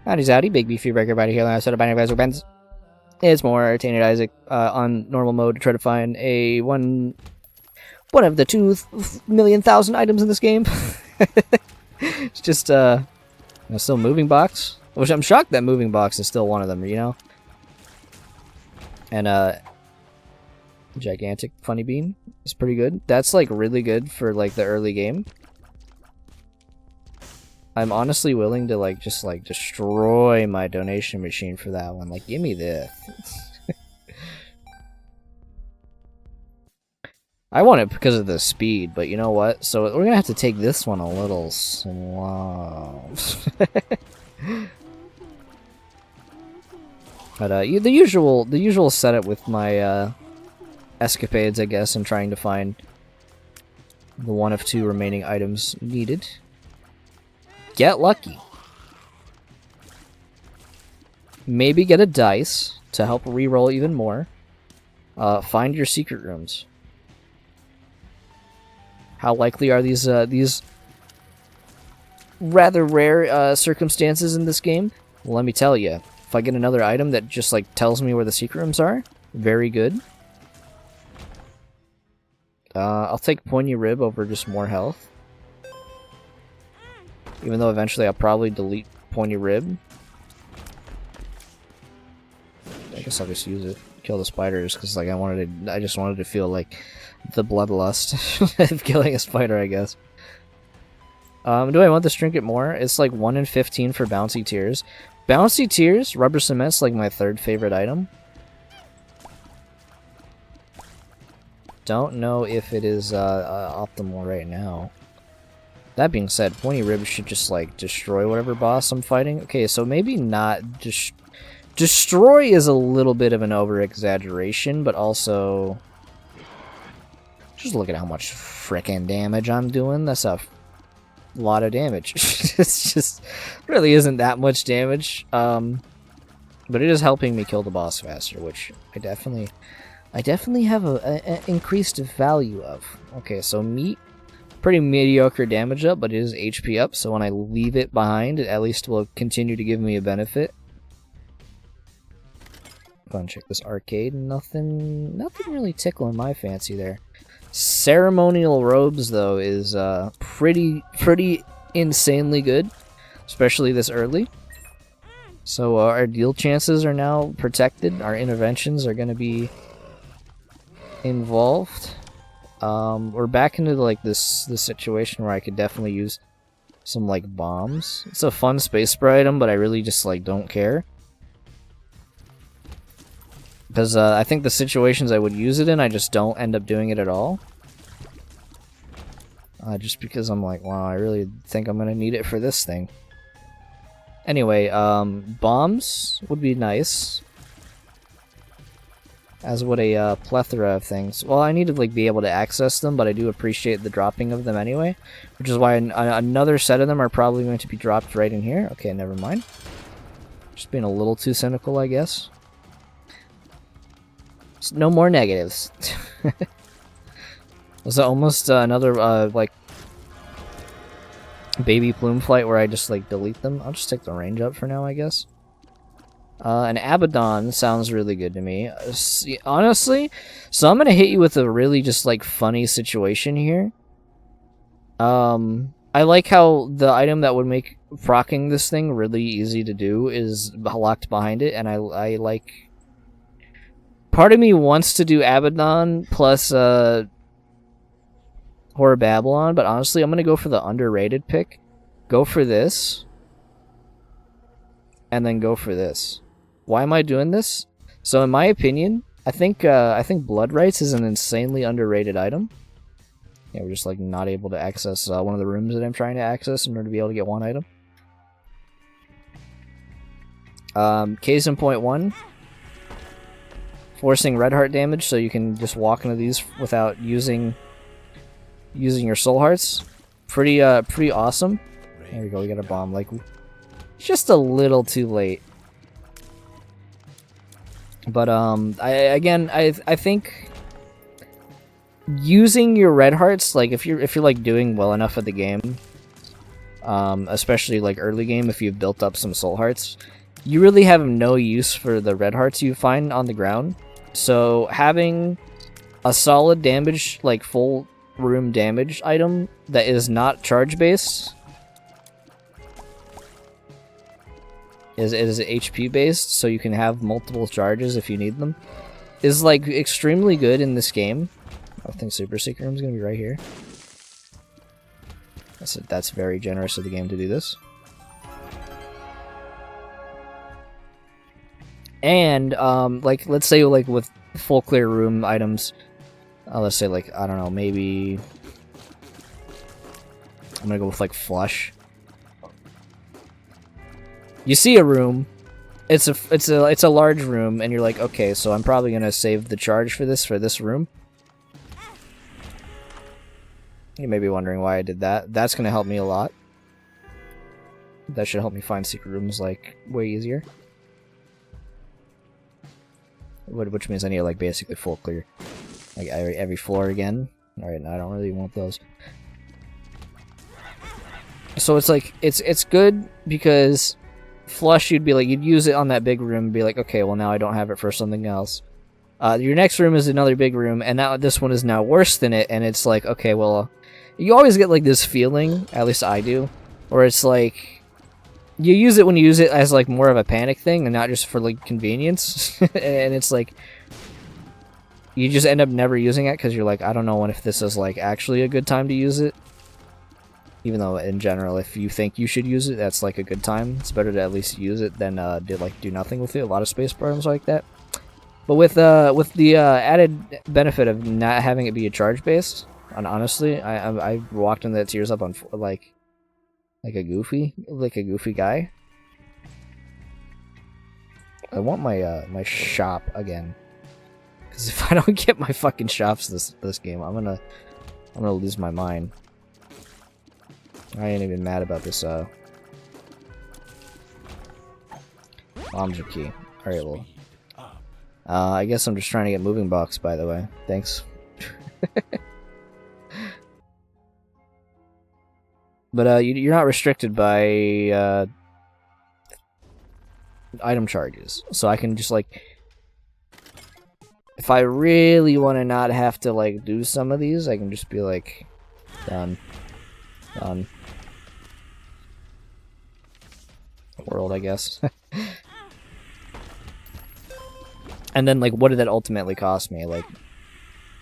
Howdy Zowdy, Big Beefy Breaker Body here, and I said about Advisor Benz. It's more Tainted Isaac on normal mode to try to find a one of the 2,000,000 items in this game. It's just still moving box, which I'm shocked that moving box is still one of them, you know. And gigantic funny bean is pretty good. That's like really good for like the early game. I'm honestly willing to like just like destroy my donation machine for that one. Like, give me this. I want it because of the speed, but you know what? So we're gonna have to take this one a little slow. But the usual setup with my escapades, I guess, and trying to find the one of two remaining items needed. Get lucky. Maybe get a dice to help reroll even more. Find your secret rooms. How likely are these rather rare circumstances in this game? Well, let me tell you. If I get another item that just like tells me where the secret rooms are, very good. I'll take Pointy Rib over just more health. Even though eventually I'll probably delete Pointy Rib. I guess I'll just use it. Kill the spiders, because like I just wanted to feel like the bloodlust of killing a spider, I guess. Do I want this trinket more? It's like 1 in 15 for Bouncy Tears. Bouncy Tears, Rubber Cement's like my third favorite item. Don't know if it is optimal right now. That being said, Pointy Rib should just, like, destroy whatever boss I'm fighting. Okay, so maybe not... Destroy is a little bit of an over-exaggeration, but also... Just look at how much frickin' damage I'm doing. That's a lot of damage. It's just... really isn't that much damage. But it is helping me kill the boss faster, which I definitely have an increased value of. Okay, so meat... Pretty mediocre damage up, but it is HP up, so when I leave it behind, it at least will continue to give me a benefit. Go and check this arcade. Nothing really tickling my fancy there. Ceremonial robes, though, is pretty insanely good, especially this early. So our deal chances are now protected. Our interventions are going to be involved. We're back into like this situation where I could definitely use some like bombs. It's a fun space spray item, but I really just like don't care. Because I think the situations I would use it in, I just don't end up doing it at all. Just because I'm like, wow, I really think I'm gonna need it for this thing. Anyway, bombs would be nice. As would a plethora of things. Well, I need to like be able to access them, but I do appreciate the dropping of them anyway. Which is why another set of them are probably going to be dropped right in here. Okay, never mind. Just being a little too cynical, I guess. No more negatives. Was it almost another like baby plume flight where I just like delete them? I'll just take the range up for now, I guess. An Abaddon sounds really good to me. Honestly, so I'm gonna hit you with a really just like funny situation here. I like how the item that would make procking this thing really easy to do is locked behind it, and I like... Part of me wants to do Abaddon plus Horror Babylon, but honestly I'm gonna go for the underrated pick. Go for this. And then go for this. Why am I doing this? So in my opinion, I think Blood Rites is an insanely underrated item. Yeah, we're just like not able to access one of the rooms that I'm trying to access in order to be able to get one item. Case in point 1. Forcing red heart damage so you can just walk into these without using your soul hearts. Pretty awesome. There we go, we got a bomb. Like, just a little too late. But I think using your red hearts, like if you're like doing well enough at the game, especially like early game if you've built up some soul hearts. You really have no use for the red hearts you find on the ground. So having a solid damage, like full room damage item that is not charge based, is HP based, so you can have multiple charges if you need them, is like extremely good in this game. I think Super Secret Room is gonna be right here. That's very generous of the game to do this. And like let's say like with full clear room items, let's say like I don't know, maybe I'm gonna go with like flush. You see a room, it's a large room, and you're like, okay, so I'm probably gonna save the charge for this room. You may be wondering why I did that. That's gonna help me a lot. That should help me find secret rooms like way easier. Which means I need like basically full clear, like every floor again. All right, I don't really want those. So it's like it's good because flush, you'd use it on that big room and be like, okay, well now I don't have it for something else. Your next room is another big room, and now this one is now worse than it, and it's like, okay, well, you always get like this feeling, at least I do, where it's like you use it when you use it as like more of a panic thing and not just for like convenience. And it's like you just end up never using it because you're like, I don't know if this is like actually a good time to use it. Even though in general, if you think you should use it, that's like a good time. It's better to at least use it than do nothing with it. A lot of space problems like that. But with the added benefit of not having it be a charge based, and honestly, I walked in that tears up on like a goofy guy. I want my my shop again, because if I don't get my fucking shops this game, I'm gonna lose my mind. I ain't even mad about this bombs are key. Alright, well, I guess I'm just trying to get moving box, by the way. Thanks. But you're not restricted by item charges, so I can just like, if I really want to not have to like do some of these, I can just be like, done. World, I guess. And then like, what did that ultimately cost me? Like,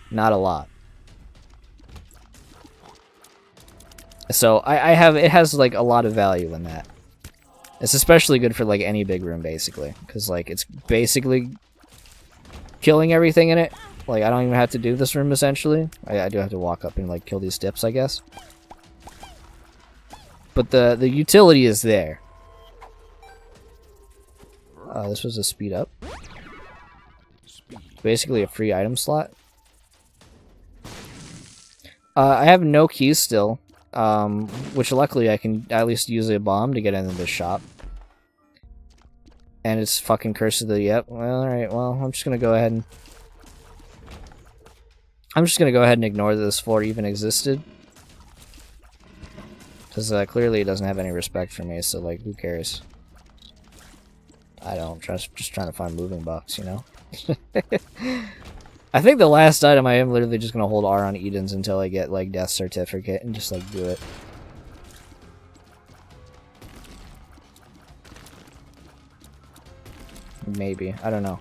not a lot. So it has like a lot of value in that. It's especially good for like any big room basically, because like it's basically killing everything in it. Like I don't even have to do this room essentially. I do have to walk up and like kill these dips, I guess. But the utility is there. This was a speed up. Basically a free item slot. I have no keys still. Which luckily I can at least use a bomb to get into the shop. And it's fucking Curse of the... Yep, well, alright, well, I'm just gonna go ahead and ignore that this floor even existed. Because clearly it doesn't have any respect for me, so like, who cares? I don't, just trying to find moving box, you know? I think the last item I am literally just gonna hold R on Eden's until I get like death certificate and just like do it. Maybe, I don't know.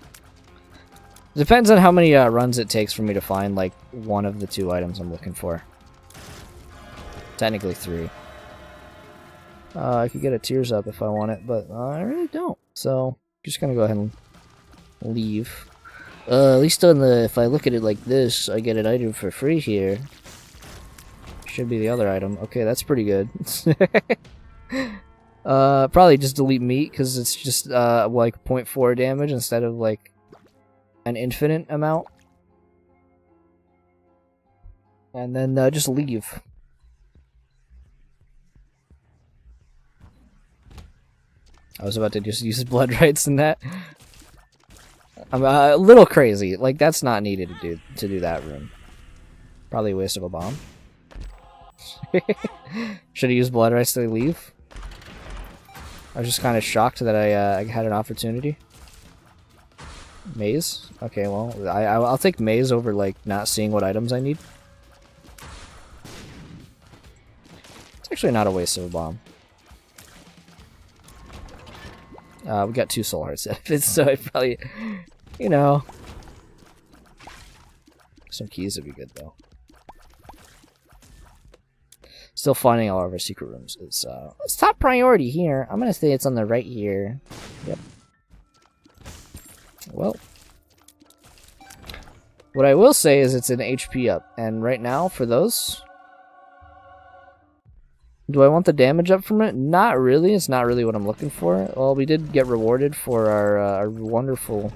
Depends on how many runs it takes for me to find like one of the two items I'm looking for. Technically 3. I could get a tears up if I want it, but I really don't. So just gonna go ahead and leave. At least on the, if I look at it like this, I get an item for free here. Should be the other item. Okay, that's pretty good. Probably just delete meat, because it's just, like 0.4 damage instead of, like, an infinite amount. And then, just leave. I was about to just use blood rights in that. I'm a little crazy. Like, that's not needed to do that room. Probably a waste of a bomb. Should have used blood rice to leave. I was just kind of shocked that I had an opportunity. Maze? Okay, well, I'll take maze over, like, not seeing what items I need. It's actually not a waste of a bomb. We got 2 soul hearts out of it, so I probably, you know... Some keys would be good, though. Still finding all of our secret rooms is it's top priority here. I'm gonna say it's on the right here. Yep. Well, what I will say is it's an HP up, and right now for those, do I want the damage up from it? Not really. It's not really what I'm looking for. Well, we did get rewarded for our wonderful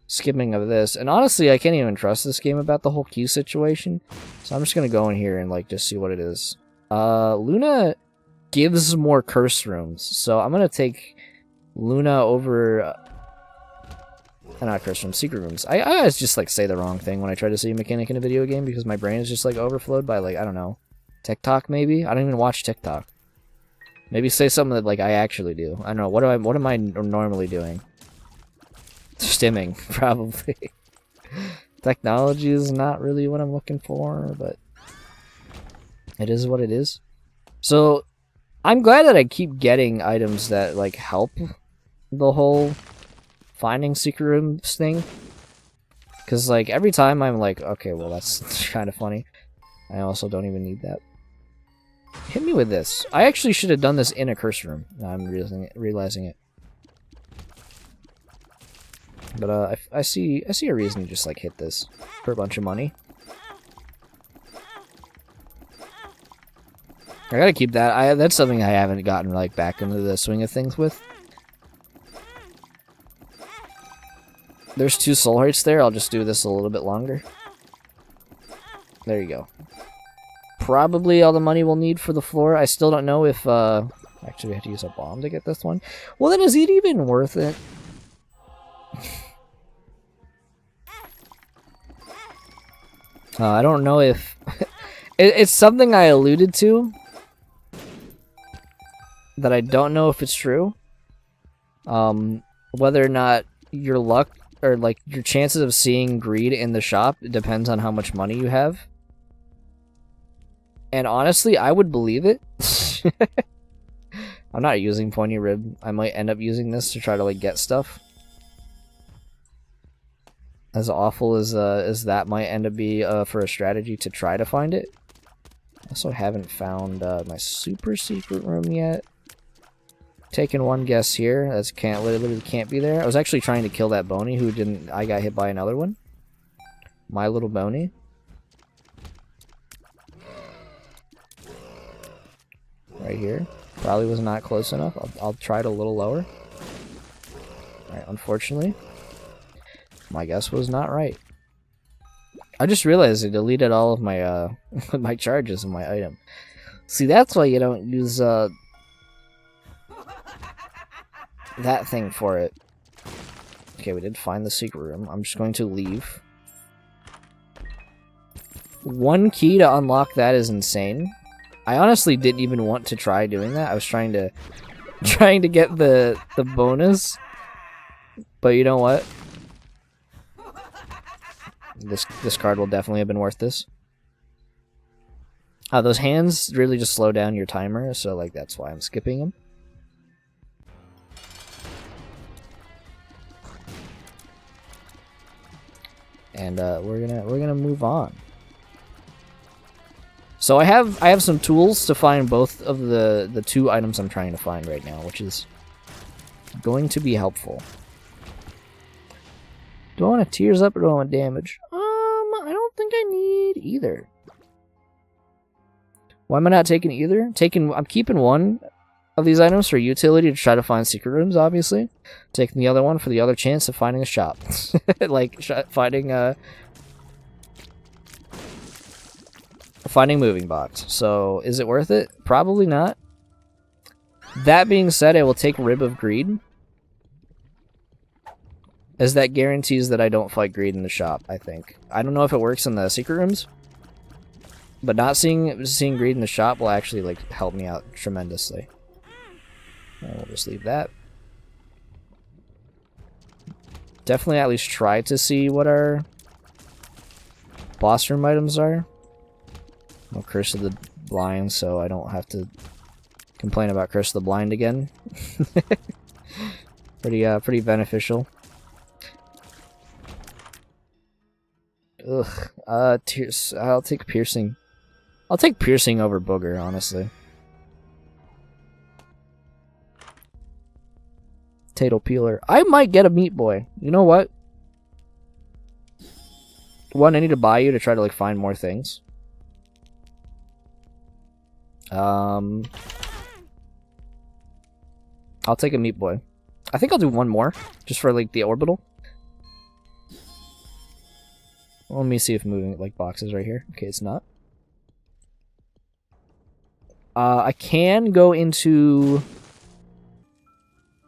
skimming of this, and honestly, I can't even trust this game about the whole queue situation. So I'm just gonna go in here and like just see what it is. Luna gives more curse rooms, so I'm gonna take Luna over. Not curse rooms, secret rooms. I always just like say the wrong thing when I try to say a mechanic in a video game because my brain is just like overflowed by like I don't know, TikTok maybe. I don't even watch TikTok. Maybe say something that like I actually do. I don't know. What am I normally doing? Stimming, probably. Technology is not really what I'm looking for, but it is what it is. So I'm glad that I keep getting items that like help the whole finding secret rooms thing, because like every time I'm like, okay, well that's kind of funny. I also don't even need that. Hit me with this. I actually should have done this in a curse room. Now I'm realizing it. But I see a reason to just like hit this for a bunch of money. I gotta keep that. That's something I haven't gotten like back into the swing of things with. There's 2 soul hearts there. I'll just do this a little bit longer. There you go. Probably all the money we'll need for the floor. I still don't know if actually we have to use a bomb to get this one. Well, then is it even worth it? I don't know if... it's something I alluded to that I don't know if it's true. Whether or not your luck or like your chances of seeing greed in the shop depends on how much money you have. And honestly, I would believe it. I'm not using pointy rib. I might end up using this to try to like get stuff. As awful as that might end up be for a strategy to try to find it. Also haven't found my super secret room yet. Taking one guess here. That's literally can't be there. I was actually trying to kill that Boney who didn't. I got hit by another one. My little Boney. Right here. Probably was not close enough. I'll try it a little lower. Alright, unfortunately. My guess was not right. I just realized I deleted all of my my charges in my item. See, that's why you don't use that thing for it. Okay, we did find the secret room. I'm just going to leave. 1 key to unlock that is insane. I honestly didn't even want to try doing that. I was trying to get the bonus. But you know what? This card will definitely have been worth this. Those hands really just slow down your timer, so like that's why I'm skipping them. And we're gonna move on. So I have some tools to find both of the 2 items I'm trying to find right now, which is going to be helpful. Do I want tears up or do I want damage? I don't think I need either. Why am I not taking either? I'm keeping one of these items for utility to try to find secret rooms, obviously. Taking the other one for the other chance of finding a shop. Like, finding moving box. So, is it worth it? Probably not. That being said, I will take Rib of Greed, as that guarantees that I don't fight greed in the shop, I think. I don't know if it works in the secret rooms, But not seeing greed in the shop will actually like help me out tremendously. And we'll just leave that. Definitely at least try to see what our boss room items are. No Curse of the Blind, so I don't have to complain about Curse of the Blind again. Pretty beneficial. Ugh. I'll take piercing. I'll take piercing over booger, honestly. Potato peeler. I might get a meat boy. You know what? One, I need to buy you to try to like find more things. I'll take a meat boy. I think I'll do one more just for like the orbital. Well, let me see if moving like boxes right here. Okay, it's not. I can go into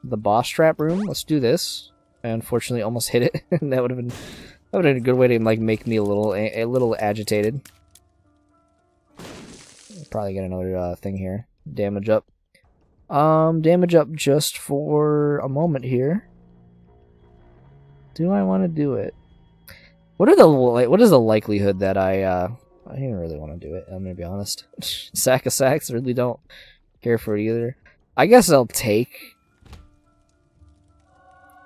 the boss trap room. Let's do this. I unfortunately almost hit it. That would have been a good way to like make me a little agitated. Probably get another thing here. Damage up. Damage up just for a moment here. Do I want to do it? What is the likelihood that I didn't really want to do it, I'm gonna be honest. Sack of sacks, really don't care for it either. I guess I'll take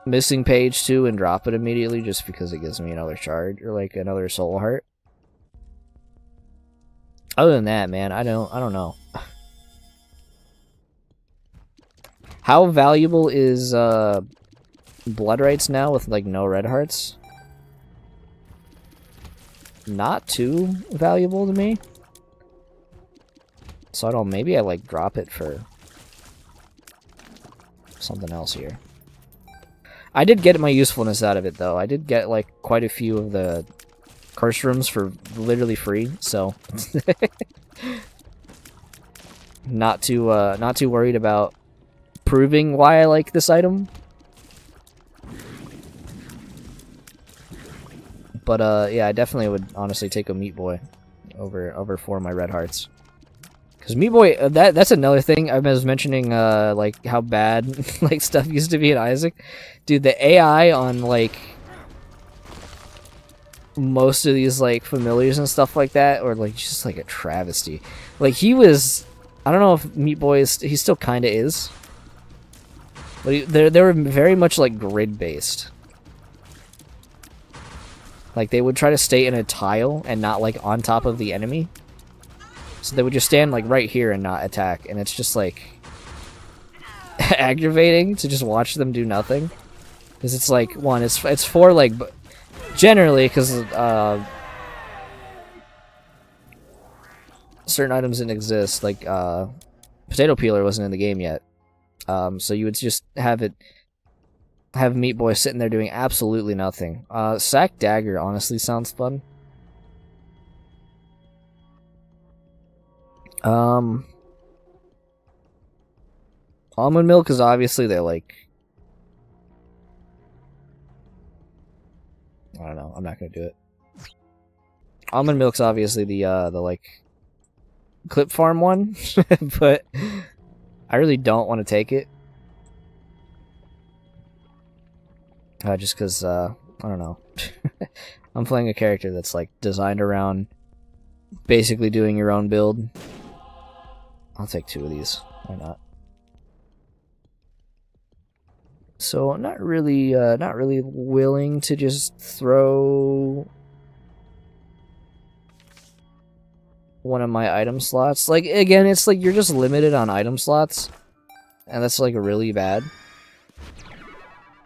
Missing Page 2 and drop it immediately just because it gives me another charge or like another soul heart. Other than that, man, I don't know. How valuable is blood rights now with like no red hearts? Not too valuable to me. So I don't, maybe I like drop it for something else here. I did get my usefulness out of it though. I did get like quite a few of the curse rooms for literally free, so not too worried about proving why I like this item. But yeah, I definitely would honestly take a meat boy over 4 of my red hearts. Cause meat boy, that's another thing I was mentioning. Like how bad like stuff used to be in Isaac, dude. The AI on like most of these like familiars and stuff like that, or like just like a travesty. Like he was, I don't know if Meat Boy is, he still kind of is. But they were very much like grid based. Like they would try to stay in a tile and not like on top of the enemy. So they would just stand like right here and not attack, and it's just like aggravating to just watch them do nothing. Because it's like, one, it's for like generally because certain items didn't exist, like potato peeler wasn't in the game yet. So you would just have Meat Boy sitting there doing absolutely nothing. Sack Dagger honestly sounds fun. Almond Milk is obviously they're like, I don't know, I'm not gonna do it. Almond Milk's obviously the like clip farm one, but I really don't want to take it. Just because, I don't know. I'm playing a character that's like designed around basically doing your own build. I'll take 2 of these. Why not? So I'm not really willing to just throw one of my item slots. Like again, it's like you're just limited on item slots, and that's like really bad.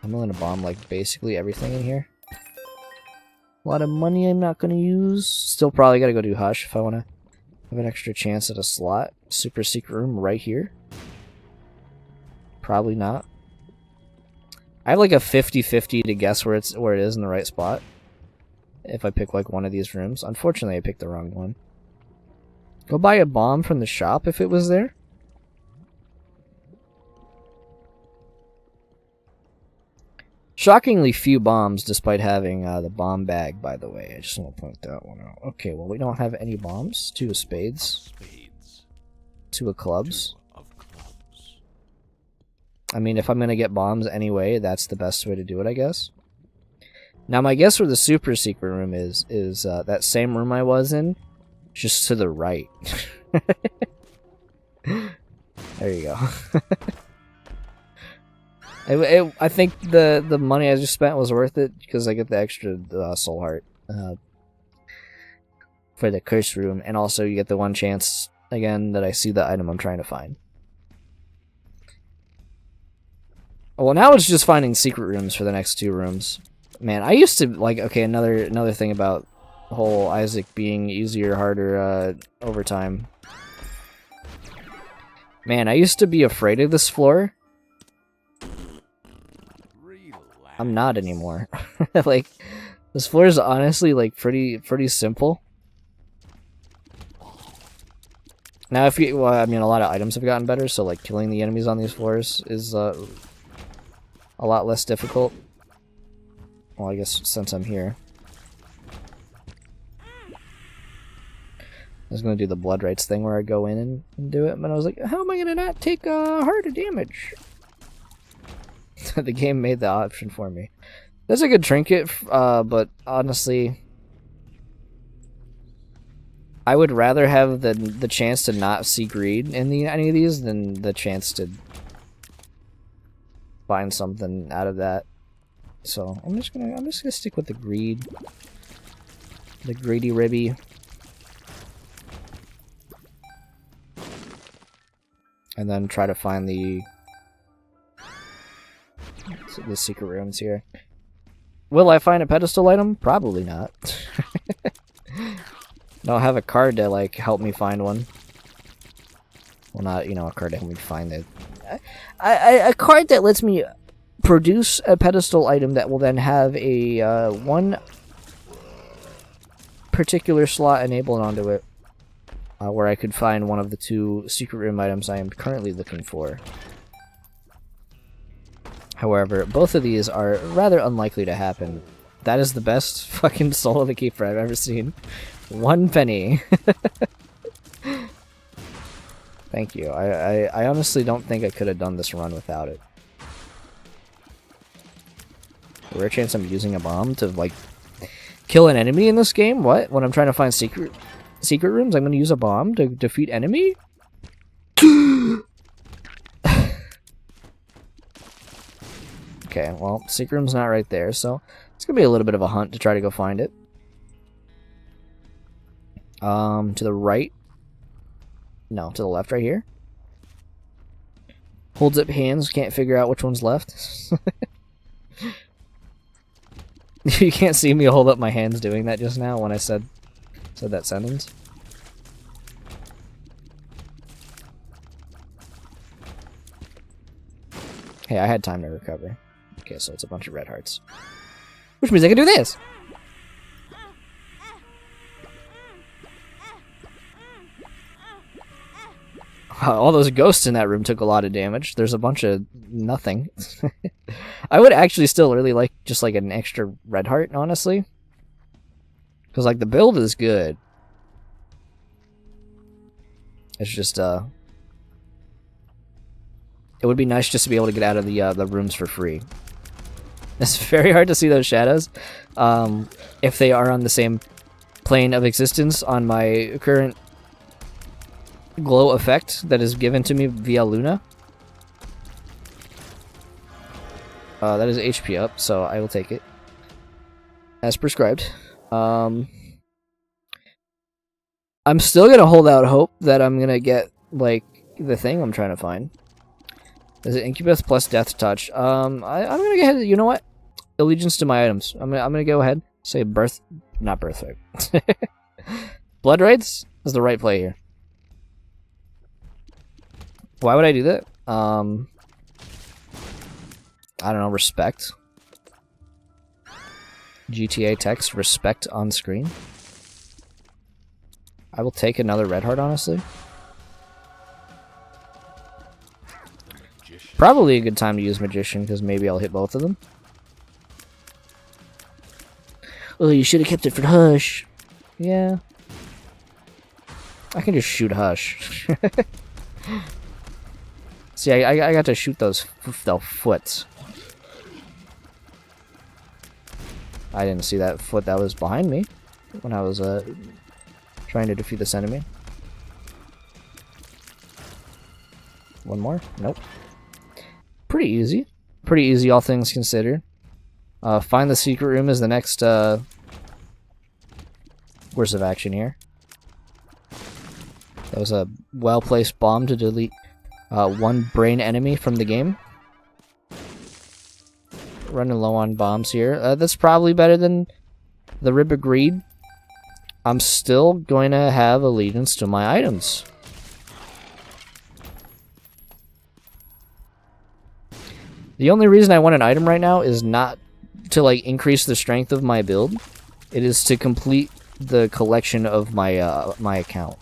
I'm willing to bomb like basically everything in here. A lot of money I'm not gonna use. Still probably gotta go do Hush if I wanna have an extra chance at a slot. Super secret room right here. Probably not. I have like a 50-50 to guess where it is in the right spot. If I pick like one of these rooms. Unfortunately I picked the wrong one. Go buy a bomb from the shop if it was there. Shockingly few bombs, despite having the bomb bag, by the way. I just want to point that one out. Okay, well, we don't have any bombs. 2 of spades. 2 of clubs. I mean, if I'm going to get bombs anyway, that's the best way to do it, I guess. Now, my guess where the super secret room is that same room I was in, just to the right. There you go. I think the money I just spent was worth it because I get the extra soul heart for the curse room, and also you get the one chance again that I see the item I'm trying to find. Well, now it's just finding secret rooms for the next 2 rooms. Man, I used to like. Okay, another thing about the whole Isaac being easier, harder over time. Man, I used to be afraid of this floor. I'm not anymore. Like, this floor is honestly like pretty simple. Now, if you, well, I mean, a lot of items have gotten better, so like killing the enemies on these floors is a lot less difficult. Well, I guess since I'm here, I was gonna do the blood rights thing where I go in and do it, but I was like, how am I gonna not take a heart of damage? The game made the option for me. That's a good trinket, but honestly, I would rather have the chance to not see greed in any of these than the chance to find something out of that. So I'm just gonna stick with the greed, the greedy ribby, and then try to find the secret rooms here. Will I find a pedestal item? Probably not. Don't have a card to like help me find one. Well, not, you know, a card to help me find it. A card that lets me produce a pedestal item that will then have a one particular slot enabled onto it, where I could find one of the 2 secret room items I am currently looking for. However, both of these are rather unlikely to happen. That is the best fucking Soul of the Keeper I've ever seen. 1 penny. Thank you. I honestly don't think I could have done this run without it. Rare chance I'm using a bomb to, like, kill an enemy in this game? What? When I'm trying to find secret rooms, I'm gonna use a bomb to defeat enemy? Okay, well, secret room's not right there, so it's gonna be a little bit of a hunt to try to go find it. To the right. No, to the left right here. Holds up hands, can't figure out which one's left. You can't see me hold up my hands doing that just now when I said that sentence. Hey, I had time to recover. Okay, so it's a bunch of red hearts. Which means I can do this! All those ghosts in that room took a lot of damage. There's a bunch of nothing. I would actually still really like just like an extra red heart, honestly. Because like the build is good. It's just it would be nice just to be able to get out of the rooms for free. It's very hard to see those shadows if they are on the same plane of existence on my current glow effect that is given to me via Luna. That is HP up, so I will take it as prescribed. I'm still gonna hold out hope that I'm gonna get like the thing I'm trying to find. Is it Incubus plus Death Touch? I'm gonna go ahead. You know what? Allegiance to my items. I'm gonna go ahead. Say not birthright. Blood Raids is the right play here. Why would I do that? I don't know. Respect. GTA text. Respect on screen. I will take another red heart, honestly. Probably a good time to use Magician, because maybe I'll hit both of them. Oh, you should have kept it for Hush. Yeah. I can just shoot Hush. See, I got to shoot those foots. I didn't see that foot that was behind me when I was trying to defeat this enemy. One more? Nope. Pretty easy. Pretty easy, all things considered. Find the secret room is the next course of action here. That was a well-placed bomb to delete one brain enemy from the game. Running low on bombs here. That's probably better than the Rib Agreed. I'm still going to have allegiance to my items. The only reason I want an item right now is not to like increase the strength of my build. It is to complete the collection of my my account.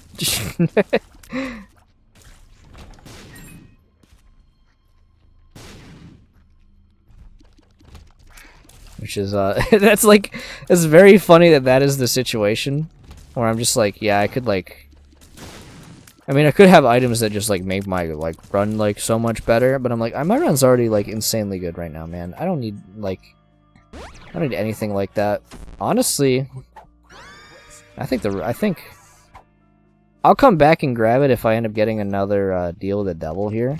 Which is that's like, it's very funny that that is the situation where I'm just like, yeah, I could like, I mean, I could have items that just like make my like run like so much better, but I'm like, my run's already like insanely good right now, man. I don't need like, I don't need anything like that. Honestly, I think I'll come back and grab it if I end up getting another deal with the devil here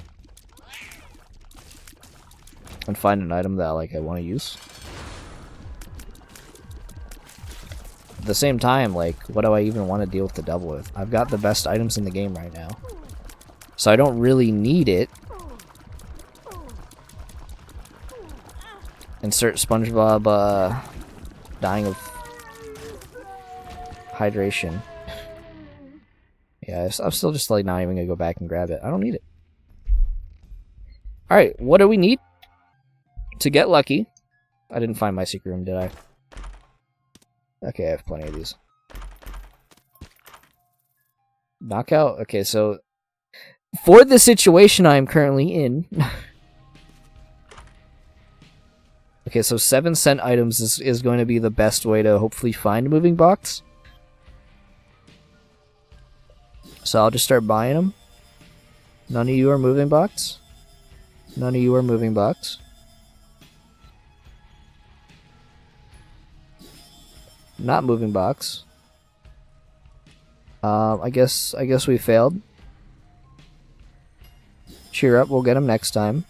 and find an item that like I want to use. At the same time, like, what do I even want to deal with the devil with? I've got the best items in the game right now, so I don't really need it. Insert SpongeBob dying of hydration. Yeah, I'm still just like not even gonna go back and grab it. I don't need it. Alright, what do we need to get lucky? I didn't find my secret room, did I? Okay, I have plenty of these. Knockout? Okay, so for the situation I'm currently in... okay, so 7-cent items is going to be the best way to hopefully find a moving box. So I'll just start buying them. None of you are moving box. None of you are moving box. Not moving box. I guess we failed. Cheer up, we'll get him next time.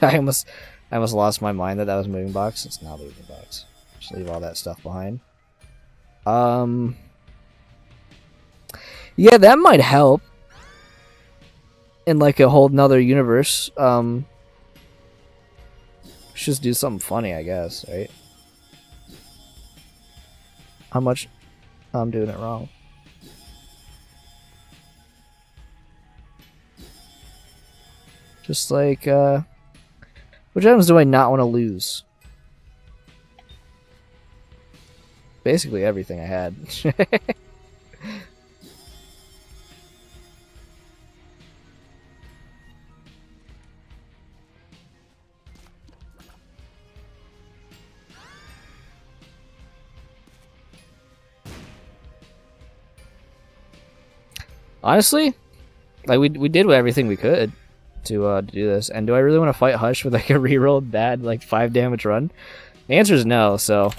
I almost lost my mind that was moving box. It's not moving box. Just leave all that stuff behind. Yeah, that might help in like a whole nother universe. Let's just do something funny, I guess, right? How much? I'm doing it wrong. Just like, which items do I not want to lose? Basically everything I had. Honestly, like we did everything we could to do this. And do I really want to fight Hush with like a rerolled bad like 5 damage run? The answer is no. So